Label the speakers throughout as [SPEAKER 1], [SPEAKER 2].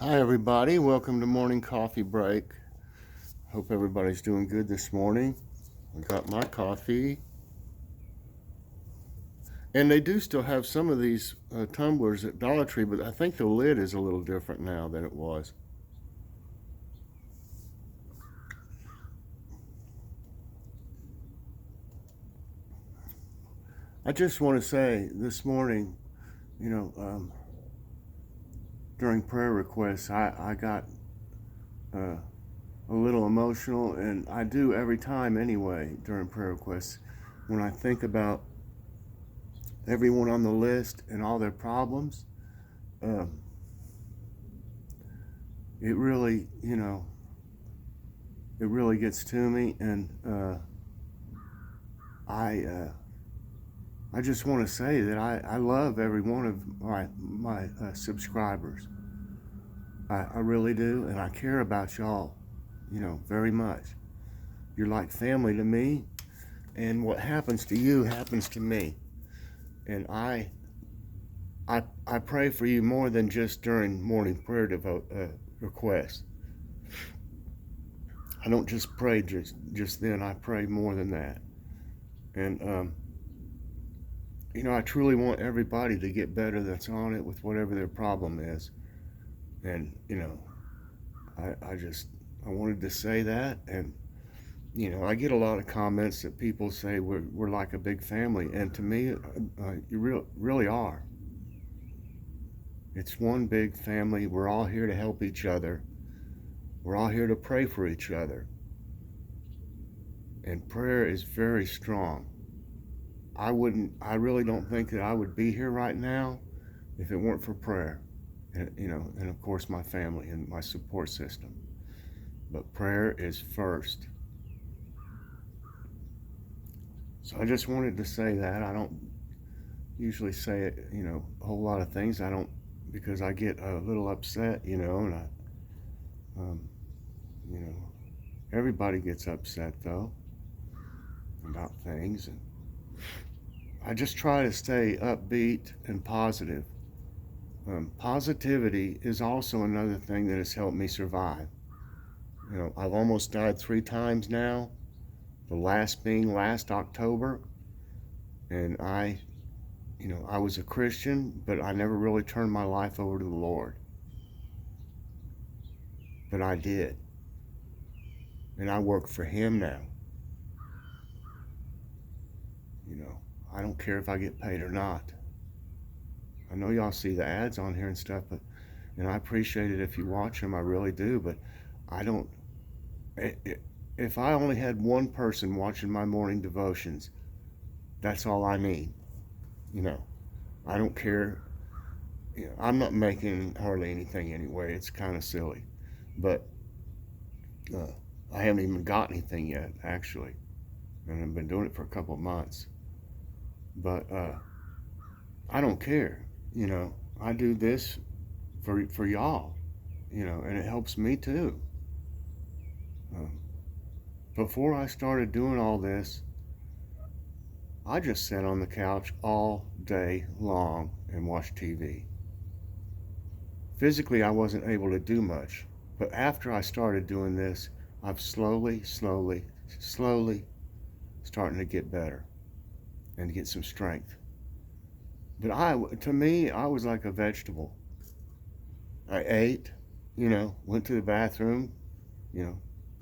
[SPEAKER 1] Hi everybody, welcome to Morning Coffee Break. Hope everybody's doing good this morning. I got my coffee. And they do still have some of these tumblers at Dollar Tree, but I think the lid is a little different now than it was. I just want to say this morning, you know, during prayer requests, I got uh, a little emotional, and I do every time anyway during prayer requests. When I think about everyone on the list and all their problems, um, it really, it really gets to me, and I I just want to say that I love every one of my subscribers. I really do, and I care about y'all, very much. You're like family to me, and what happens to you happens to me, and I pray for you more than just during morning prayer requests. I don't just pray just then. I pray more than that, and I truly want everybody to get better that's on it with whatever their problem is. And, I wanted to say that. And, I get a lot of comments that people say we're like a big family. And to me, you really are. It's one big family. We're all here to help each other. We're all here to pray for each other. And prayer is very strong. I really don't think that I would be here right now if it weren't for prayer. And of course my family and my support system. But prayer is first. So I just wanted to say that. I don't usually say it, a whole lot of things. I don't, because I get a little upset, and um, you know, everybody gets upset though about things. And I just try to stay upbeat and positive. Positivity is also another thing that has helped me survive. I've almost died 3 times now, the last being last October. And I was a Christian, but I never really turned my life over to the Lord. But I did. And I work for Him now. I don't care if I get paid or not. I know y'all see the ads on here and stuff, and I appreciate it if you watch them, I really do, but I don't, if I only had one person watching my morning devotions, that's all I need. I don't care. I'm not making hardly anything anyway. It's kind of silly, but uh, I haven't even got anything yet, actually, and I've been doing it for a couple of months. But I don't care. I do this for y'all. And it helps me too. Um, Before I started doing all this, I just sat on the couch all day long and watched TV. Physically, I wasn't able to do much, but after I started doing this, I've slowly starting to get better and to get some strength. But to me, I was like a vegetable. I ate, went to the bathroom, you know,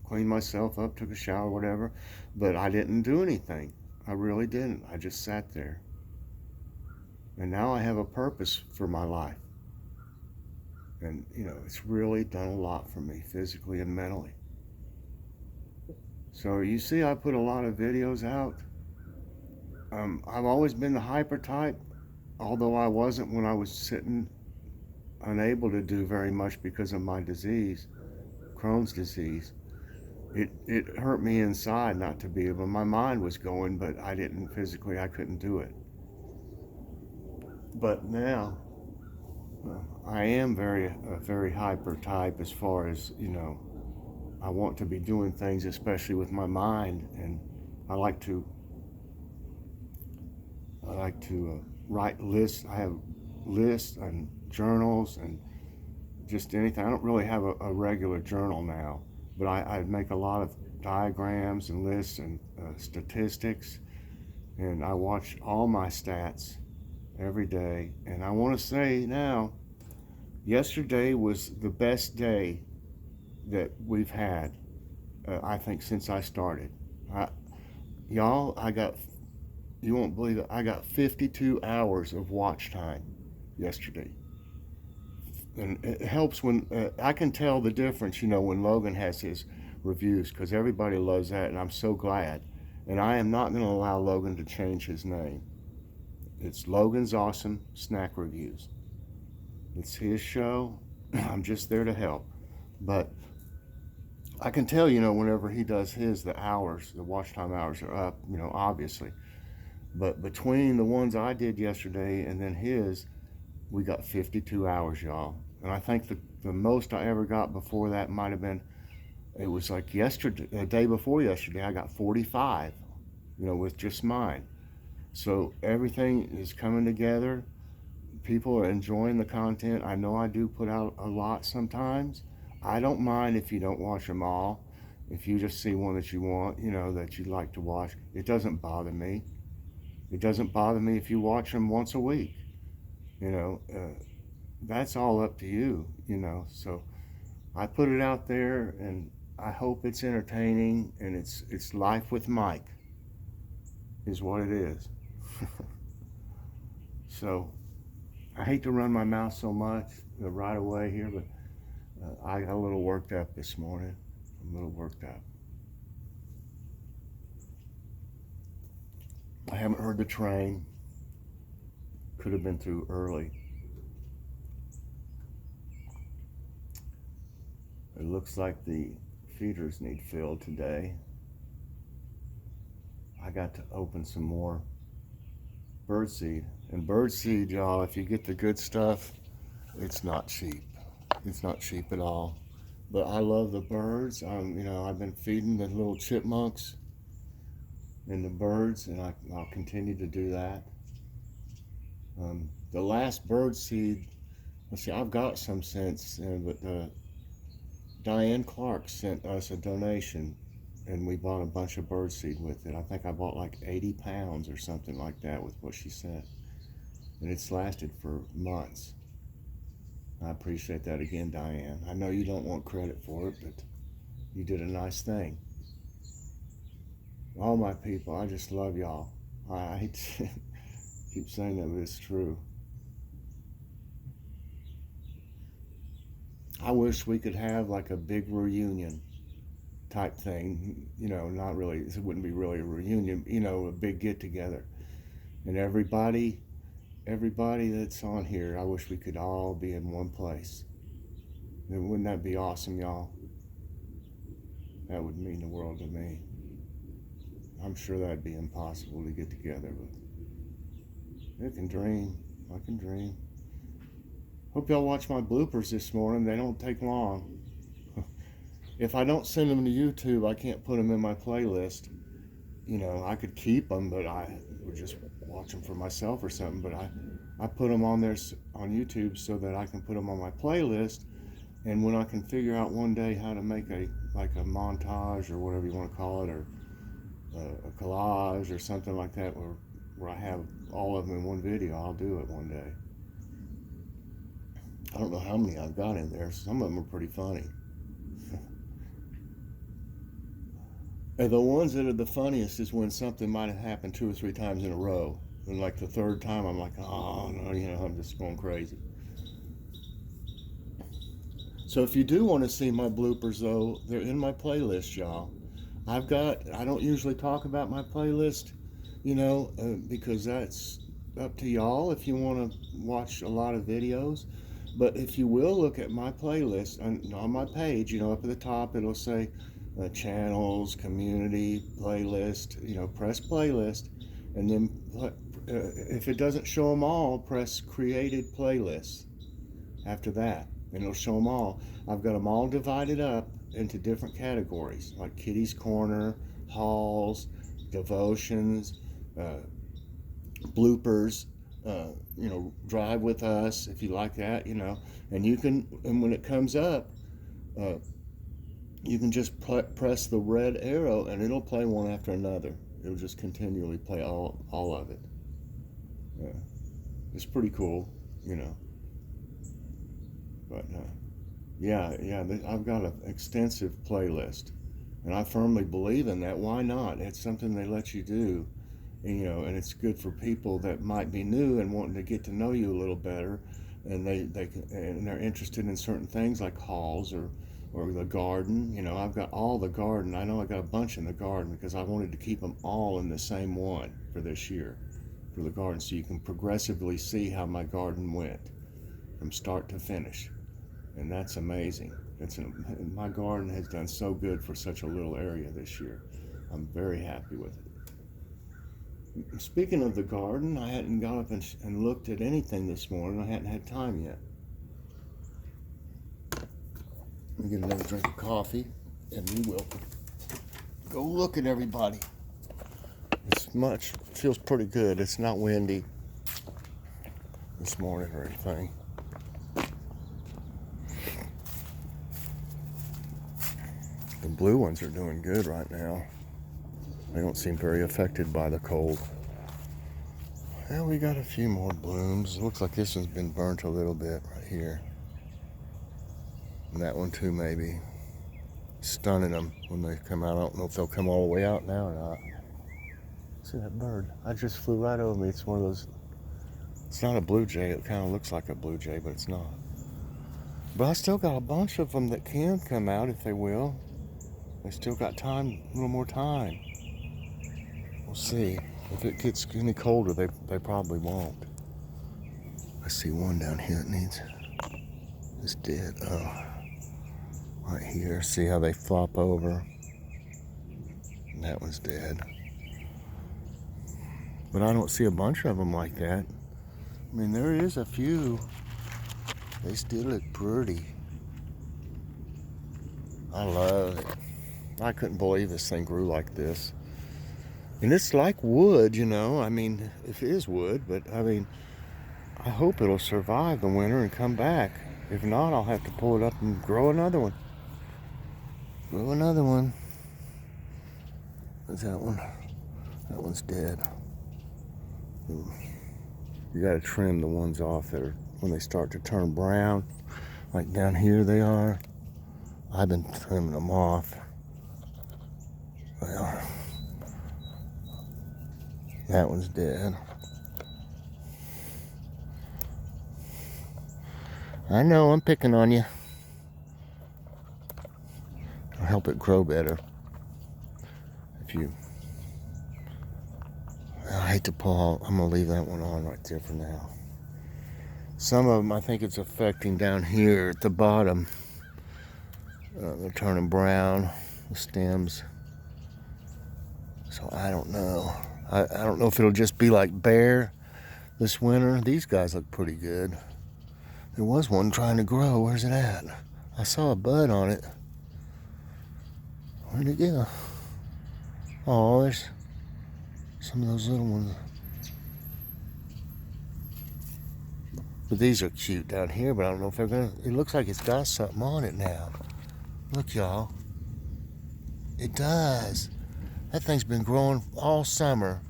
[SPEAKER 1] cleaned myself up, took a shower, whatever, but I didn't do anything. I really didn't. I just sat there. And now I have a purpose for my life. And, it's really done a lot for me physically and mentally. So you see, I put a lot of videos out. I've always been the hyper type, although I wasn't when I was sitting unable to do very much because of my disease, Crohn's disease. It hurt me inside not to be able. My mind was going, but I didn't physically. I couldn't do it. But now, I am very hyper type as far as I want to be doing things, especially with my mind, and I like to write lists. I have lists and journals and just anything. I don't really have a regular journal now, but I make a lot of diagrams and lists and statistics, and I watch all my stats every day. And I want to say now, yesterday was the best day that we've had, I think, since I started. Y'all, you won't believe it, I got 52 hours of watch time yesterday. And it helps when I can tell the difference, when Logan has his reviews, because everybody loves that, and I'm so glad. And I am not going to allow Logan to change his name. It's Logan's Awesome Snack Reviews. It's his show. I'm just there to help. But I can tell, whenever he does his, the watch time hours are up, obviously. But between the ones I did yesterday and then his, we got 52 hours, y'all. And I think the most I ever got before that might have been, it was like yesterday, the day before yesterday, I got 45, with just mine. So everything is coming together. People are enjoying the content. I know I do put out a lot sometimes. I don't mind if you don't watch them all. If you just see one that you want, that you'd like to watch, it doesn't bother me. It doesn't bother me if you watch them once a week. That's all up to you, So I put it out there, and I hope it's entertaining, and it's Life with Mike is what it is. So I hate to run my mouth so much right away here, but I got a little worked up this morning. I'm a little worked up. I haven't heard the train. Could have been through early. It looks like the feeders need filled today. I got to open some more birdseed. And birdseed, y'all, if you get the good stuff, it's not cheap. It's not cheap at all. But I love the birds. I've been feeding the little chipmunks and the birds, and I'll continue to do that. The last birdseed, let's see, I've got some since, but Diane Clark sent us a donation, and we bought a bunch of birdseed with it. I think I bought like 80 pounds or something like that with what she sent. And it's lasted for months. I appreciate that again, Diane. I know you don't want credit for it, but you did a nice thing. All my people, I just love y'all. I hate to keep saying that, but it's true. I wish we could have like a big reunion type thing, not really, it wouldn't be really a reunion, a big get together. And everybody that's on here, I wish we could all be in one place. And wouldn't that be awesome, y'all? That would mean the world to me. I'm sure that'd be impossible to get together, but I can dream. I can dream. Hope y'all watch my bloopers this morning. They don't take long. If I don't send them to YouTube, I can't put them in my playlist. I could keep them, but I would just watch them for myself or something. But I put them on there on YouTube so that I can put them on my playlist. And when I can figure out one day how to make a montage or whatever you want to call it, or a collage or something like that, where I have all of them in one video, I'll do it one day. I don't know how many I've got in there. Some of them are pretty funny. And the ones that are the funniest is when something might have happened 2 or 3 times in a row. And like the third time, I'm like, oh no, I'm just going crazy. So if you do want to see my bloopers, though, they're in my playlist, y'all. I don't usually talk about my playlist, because that's up to y'all if you want to watch a lot of videos. But if you will look at my playlist on my page, up at the top, it'll say channels, community, playlist, press playlist. And then if it doesn't show them all, press created playlists after that. And it'll show them all. I've got them all divided up into different categories, like Kitty's Corner, hauls, devotions, bloopers, drive with us if you like that, and and when it comes up, uh, you can just press the red arrow and it'll play one after another. It'll just continually play all of it. Yeah. It's pretty cool, you know. But yeah, I've got an extensive playlist, and I firmly believe in that. Why not? It's something they let you do, and it's good for people that might be new and wanting to get to know you a little better, and they're interested in certain things like halls or the garden. I've got all the garden. I know I got a bunch in the garden because I wanted to keep them all in the same one for this year for the garden, so you can progressively see how my garden went from start to finish, and that's amazing. My garden has done so good for such a little area this year. I'm very happy with it. Speaking of the garden, I hadn't got up and looked at anything this morning. I hadn't had time yet. Let me get another drink of coffee, and we will go look at everybody. Feels pretty good. It's not windy this morning or anything. The blue ones are doing good right now. They don't seem very affected by the cold. Well, we got a few more blooms. It looks like this one's been burnt a little bit right here. And that one too, maybe. Stunning them when they come out. I don't know if they'll come all the way out now or not. See that bird? I just flew right over me. It's one of those. It's not a blue jay. It kind of looks like a blue jay, but it's not. But I still got a bunch of them that can come out if they will. They still got time, a little more time. We'll see. If it gets any colder, they probably won't. I see one down here that it's dead. Oh, right here. See how they flop over? And that one's dead. But I don't see a bunch of them like that. I mean, there is a few. They still look pretty. I love it. I couldn't believe this thing grew like this. And it's like wood, I mean, if it is wood, but I mean, I hope it'll survive the winter and come back. If not, I'll have to pull it up and grow another one. Grow another one. What's that one? That one's dead. You gotta trim the ones off that are when they start to turn brown. Like down here they are. I've been trimming them off. Well, that one's dead. I know, I'm picking on you. I'll help it grow better. I hate to pull. I'm going to leave that one on right there for now. Some of them, I think it's affecting down here at the bottom. They're turning brown, the stems. So I don't know. I don't know if it'll just be like bare this winter. These guys look pretty good. There was one trying to grow. Where's it at? I saw a bud on it. Where'd it go? Oh, there's some of those little ones. But these are cute down here, but I don't know if they're gonna. It looks like it's got something on it now. Look, y'all. It does. That thing's been growing all summer,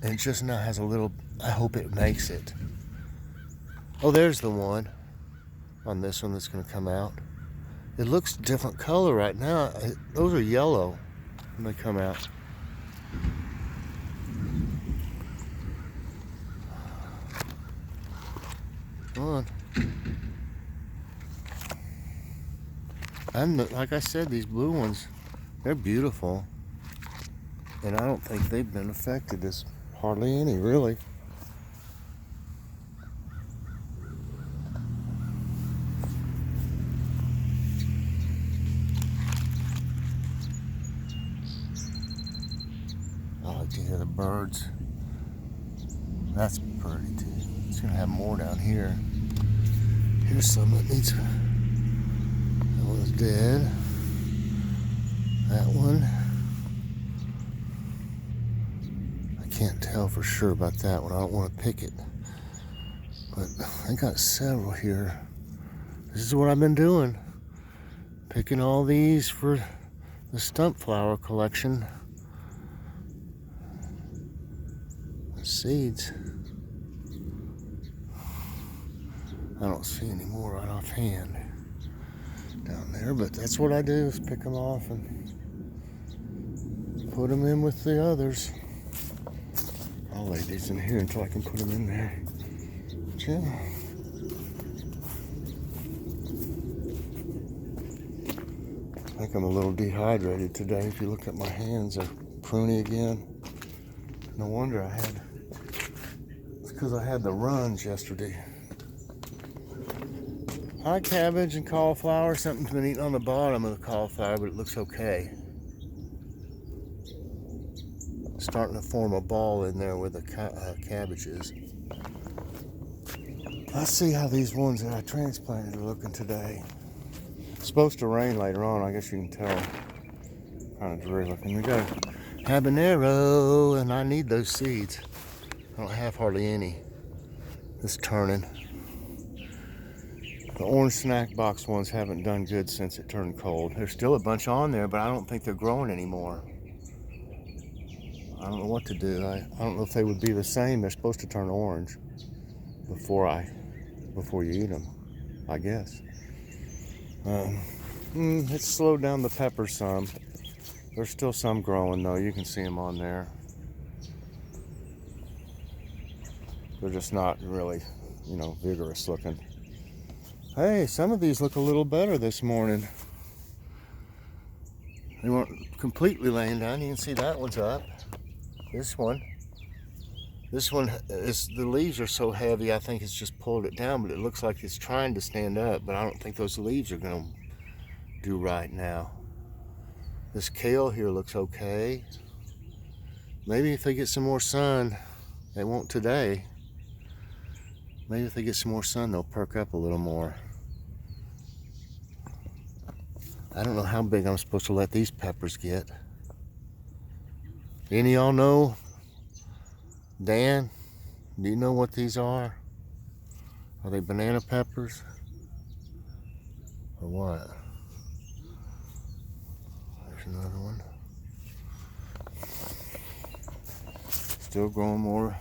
[SPEAKER 1] and it just now has a little. I hope it makes it. Oh, there's the one on this one that's gonna come out. It looks different color right now. Those are yellow when they come out. Come on. And like I said, these blue ones, they're beautiful. And I don't think they've been affected as hardly any, really. I like to hear the birds. That's pretty too. It's gonna have more down here. Here's some that needs. That one's dead. That one. I can't tell for sure about that one. I don't want to pick it. But I got several here. This is what I've been doing. Picking all these for the stump flower collection. The seeds. I don't see any more right offhand down there, but that's what I do, is pick them off and put them in with the others. I'll lay these in here until I can put them in there. But yeah. I think I'm a little dehydrated today. If you look at my hands, they're pruny again. No wonder it's because I had the runs yesterday. Hi, cabbage and cauliflower. Something's been eaten on the bottom of the cauliflower, but it looks okay. It's starting to form a ball in there where the cabbage is. Let's see how these ones that I transplanted are looking today. It's supposed to rain later on. I guess you can tell. Kind of dreary looking. We got a habanero, and I need those seeds. I don't have hardly any. It's turning. The orange snack box ones haven't done good since it turned cold. There's still a bunch on there, but I don't think they're growing anymore. I don't know what to do. I don't know if they would be the same. They're supposed to turn orange before you eat them, I guess. It's slowed down the peppers some. There's still some growing though. You can see them on there. They're just not really, vigorous looking. Hey, some of these look a little better this morning. They weren't completely laying down. You can see that one's up. This one is, the leaves are so heavy, I think it's just pulled it down, but it looks like it's trying to stand up, but I don't think those leaves are gonna do right now. This kale here looks okay. Maybe if they get some more sun, they won't today. Maybe if they get some more sun, they'll perk up a little more. I don't know how big I'm supposed to let these peppers get. Any of y'all know? Dan, do you know what these are? Are they banana peppers? Or what? There's another one. Still growing more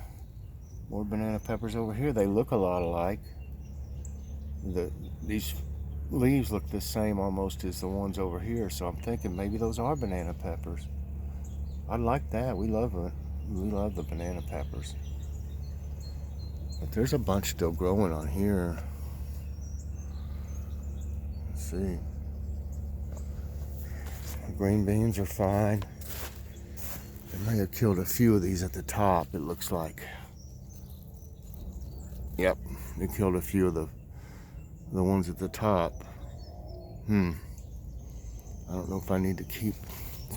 [SPEAKER 1] banana peppers over here. They look a lot alike. These leaves look the same almost as the ones over here, so I'm thinking maybe those are banana peppers. I like that. We love the banana peppers. But there's a bunch still growing on here. Let's see. The green beans are fine. They may have killed a few of these at the top, it looks like. Yep, they killed a few of the ones at the top. I don't know if I need to keep,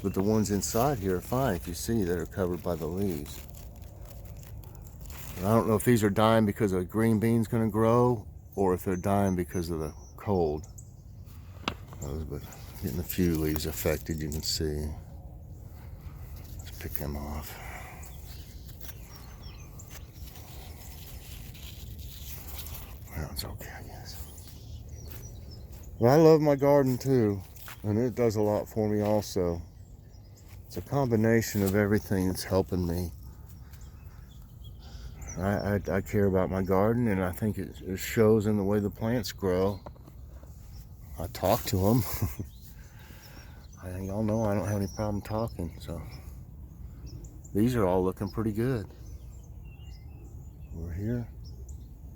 [SPEAKER 1] but the ones inside here are fine, if you see, that are covered by the leaves. And I don't know if these are dying because a green bean's gonna grow, or if they're dying because of the cold. But getting a few leaves affected, you can see. Let's pick them off. Well, it's okay, I guess. But I love my garden too, and it does a lot for me also. It's a combination of everything that's helping me. I care about my garden, and I think it shows in the way the plants grow. I talk to them. Y'all know I don't have any problem talking, so these are all looking pretty good. Over here,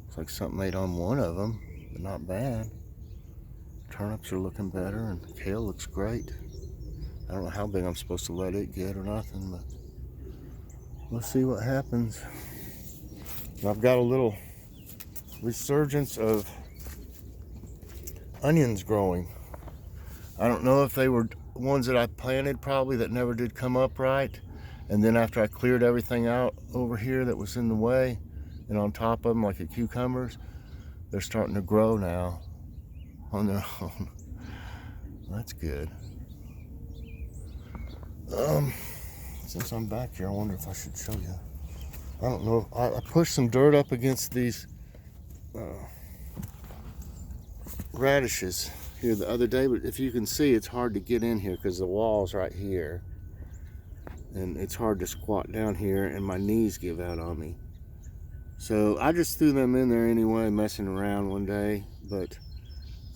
[SPEAKER 1] looks like something ate on one of them, but not bad. Turnips are looking better, and kale looks great. I don't know how big I'm supposed to let it get or nothing, but we'll see what happens. And I've got a little resurgence of onions growing. I don't know if they were ones that I planted probably that never did come up right, and then after I cleared everything out over here that was in the way and on top of them, like the cucumbers, they're starting to grow now on their own. That's good. Since I'm back here, I wonder if I should show you. I don't know. I pushed some dirt up against these radishes here the other day, but if you can see, it's hard to get in here because the wall's right here, and it's hard to squat down here, and my knees give out on me. So I just threw them in there anyway, messing around one day, but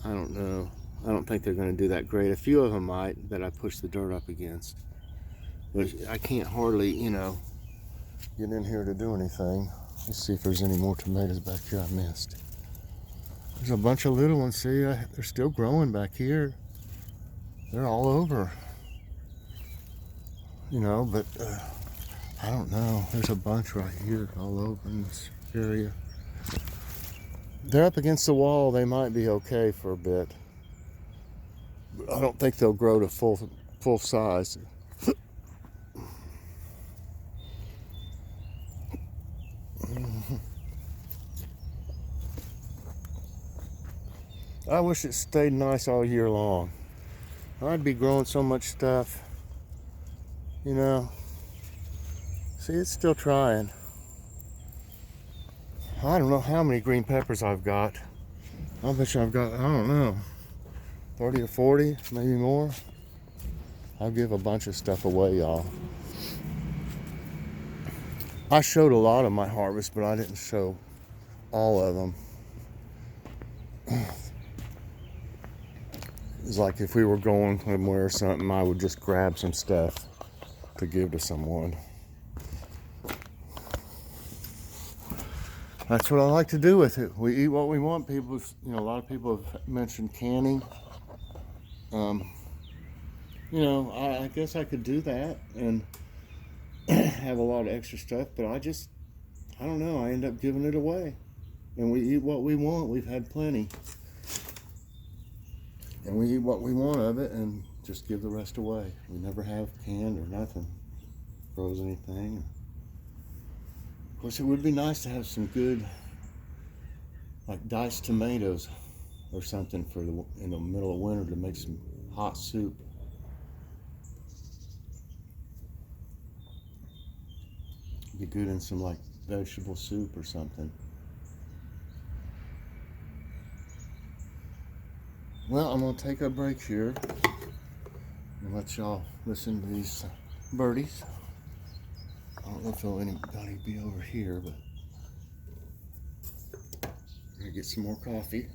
[SPEAKER 1] I don't know. I don't think they're going to do that great. A few of them might, that I push the dirt up against, but I can't hardly, you know, get in here to do anything. Let's see if there's any more tomatoes back here I missed. There's a bunch of little ones. See, they're still growing back here. They're all over, you know, but I don't know. There's a bunch right here all over in this area. They're up against the wall. They might be okay for a bit. But I don't think they'll grow to full size. I wish it stayed nice all year long. I'd be growing so much stuff, you know. See, it's still trying. I don't know how many green peppers I've got. I bet you I've got, I don't know, 30 or 40, maybe more. I'll give a bunch of stuff away, y'all. I showed a lot of my harvest, but I didn't show all of them. It's like if we were going somewhere or something, I would just grab some stuff to give to someone. That's what I like to do with it. We eat what we want. People, you know, a lot of people have mentioned canning. You know, I guess I could do that and have a lot of extra stuff, but I don't know. I end up giving it away. And we eat what we want. We've had plenty. And we eat what we want of it and just give the rest away. We never have canned or nothing, frozen anything. Of course, it would be nice to have some good, like diced tomatoes or something for in the middle of winter to make some hot soup. Be good in some like vegetable soup or something. Well, I'm gonna take a break here and let y'all listen to these birdies. I don't know if there'll anybody be over here, but I'm gonna get some more coffee.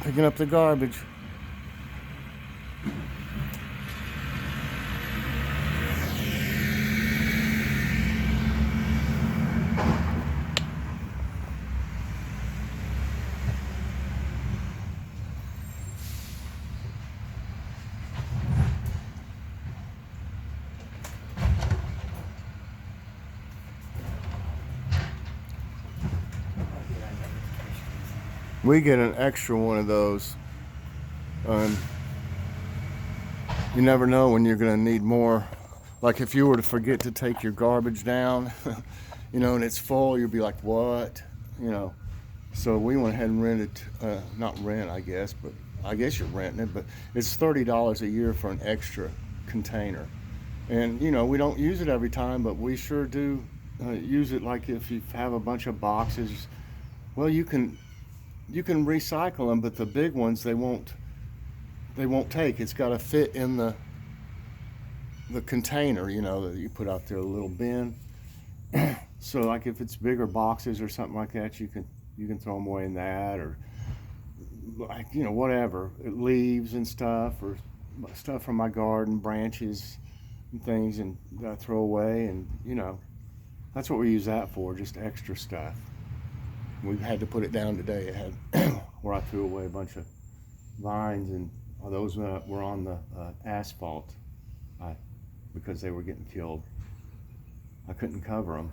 [SPEAKER 1] picking up the garbage. We get an extra one of those. You never know when you're going to need more. Like if you were to forget to take your garbage down, you know, and it's full, you'll be like, what? You know, so we went ahead and rented, not rent, I guess, but I guess you're renting it, but it's $30 a year for an extra container. And, you know, we don't use it every time, but we sure do use it. Like if you have a bunch of boxes, well, you can recycle them, but the big ones they won't take. It's got to fit in the container, you know, that you put out there, a little bin. So like if it's bigger boxes or something like that, you can throw them away in that, or like, you know, whatever, leaves and stuff, or stuff from my garden, branches and things, and throw away. And you know, that's what we use that for, just extra stuff. We had to put it down today. It had where I threw away a bunch of vines, and those were on the asphalt because they were getting killed. I couldn't cover them,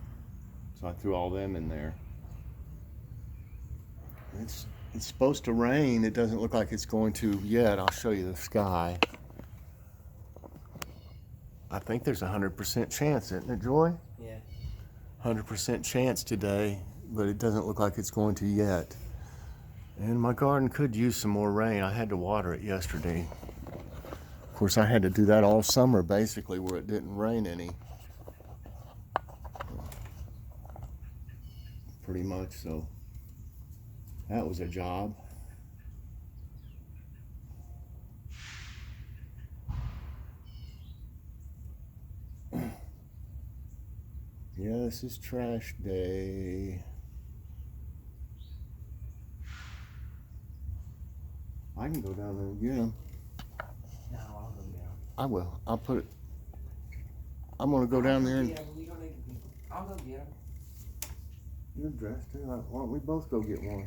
[SPEAKER 1] so I threw all them in there. It's supposed to rain. It doesn't look like it's going to yet. I'll show you the sky. I think there's a 100% chance, isn't it, Joy?
[SPEAKER 2] Yeah.
[SPEAKER 1] 100% chance today, but it doesn't look like it's going to yet. And my garden could use some more rain. I had to water it yesterday. Of course, I had to do that all summer, basically, where it didn't rain any. Pretty much, so that was a job. Yeah, this is trash day. I can go down there and get them.
[SPEAKER 2] No, I'll go down.
[SPEAKER 1] I will. I'll put it. I'm gonna go down there and.
[SPEAKER 2] Yeah, we don't need to. I'll go get them.
[SPEAKER 1] You're dressed too. Why don't we both go get one?